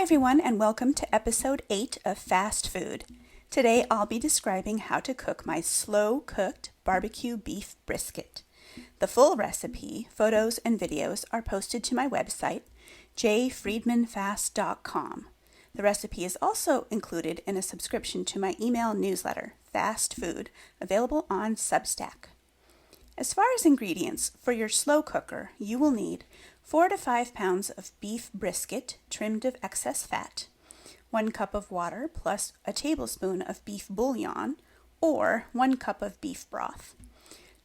Hi everyone, and welcome to episode 8 of Fast Food. Today I'll be describing how to cook my slow-cooked barbecue beef brisket. The full recipe, photos, and videos are posted to my website, jfriedmanfast.com. The recipe is also included in a subscription to my email newsletter, Fast Food, available on Substack. As far as ingredients, for your slow cooker, you will need 4 to 5 pounds of beef brisket trimmed of excess fat, 1 cup of water plus a tablespoon of beef bouillon or 1 cup of beef broth,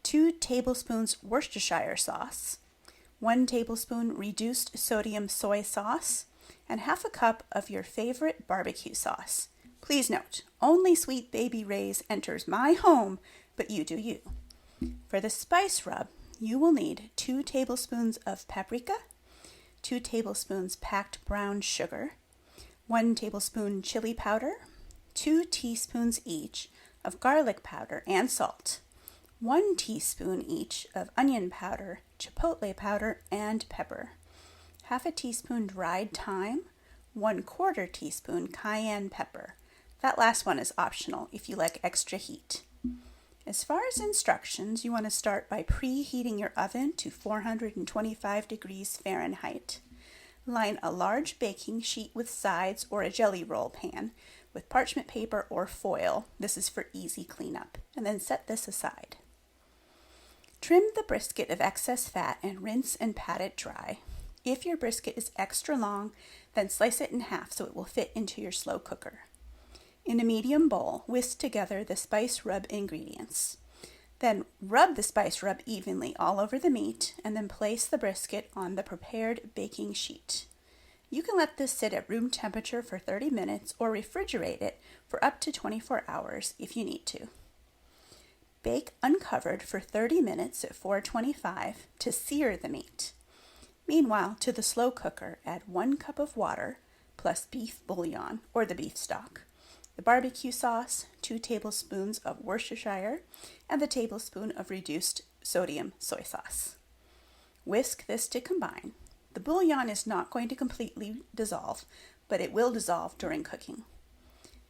2 tablespoons Worcestershire sauce, 1 tablespoon reduced sodium soy sauce, and half a cup of your favorite barbecue sauce. Please note, only Sweet Baby Ray's enters my home, but you do you. For the spice rub, you will need 2 tablespoons of paprika, 2 tablespoons packed brown sugar, 1 tablespoon chili powder, 2 teaspoons each of garlic powder and salt, 1 teaspoon each of onion powder, chipotle powder, and pepper, half a teaspoon dried thyme, 1/4 teaspoon cayenne pepper. That last one is optional if you like extra heat. As far as instructions, you want to start by preheating your oven to 425 degrees Fahrenheit. Line a large baking sheet with sides or a jelly roll pan with parchment paper or foil. This is for easy cleanup. And then set this aside. Trim the brisket of excess fat and rinse and pat it dry. If your brisket is extra long, then slice it in half so it will fit into your slow cooker. In a medium bowl, whisk together the spice rub ingredients. Then rub the spice rub evenly all over the meat and then place the brisket on the prepared baking sheet. You can let this sit at room temperature for 30 minutes or refrigerate it for up to 24 hours if you need to. Bake uncovered for 30 minutes at 425 to sear the meat. Meanwhile, to the slow cooker, add 1 cup of water plus beef bouillon or the beef stock, the barbecue sauce, 2 tablespoons of Worcestershire, and the tablespoon of reduced sodium soy sauce. Whisk this to combine. The bouillon is not going to completely dissolve, but it will dissolve during cooking.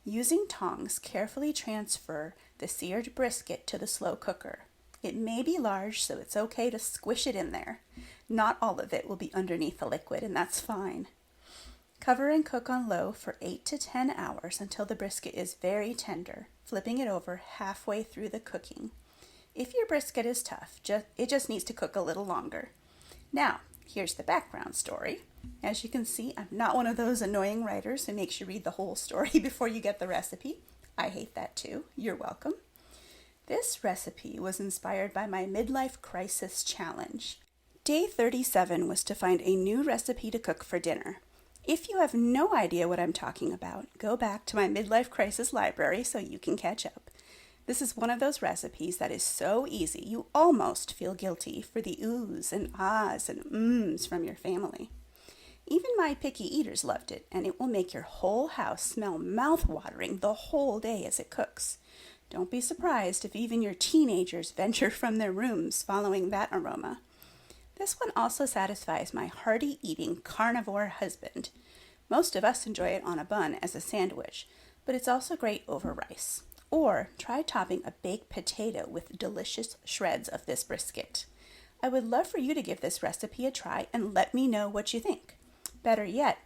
Using tongs, carefully transfer the seared brisket to the slow cooker. It may be large, so it's okay to squish it in there. Not all of it will be underneath the liquid, and that's fine. Cover and cook on low for 8 to 10 hours until the brisket is very tender, flipping it over halfway through the cooking. If your brisket is tough, it just needs to cook a little longer. Now, here's the background story. As you can see, I'm not one of those annoying writers who makes you read the whole story before you get the recipe. I hate that too. You're welcome. This recipe was inspired by my midlife crisis challenge. Day 37 was to find a new recipe to cook for dinner. If you have no idea what I'm talking about, go back to my midlife crisis library so you can catch up. This is one of those recipes that is so easy you almost feel guilty for the oohs and ahs and mms from your family. Even my picky eaters loved it, and it will make your whole house smell mouth-watering the whole day as it cooks. Don't be surprised if even your teenagers venture from their rooms following that aroma. This one also satisfies my hearty-eating carnivore husband. Most of us enjoy it on a bun as a sandwich, but it's also great over rice. Or try topping a baked potato with delicious shreds of this brisket. I would love for you to give this recipe a try and let me know what you think. Better yet,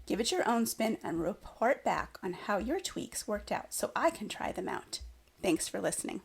give it your own spin and report back on how your tweaks worked out so I can try them out. Thanks for listening.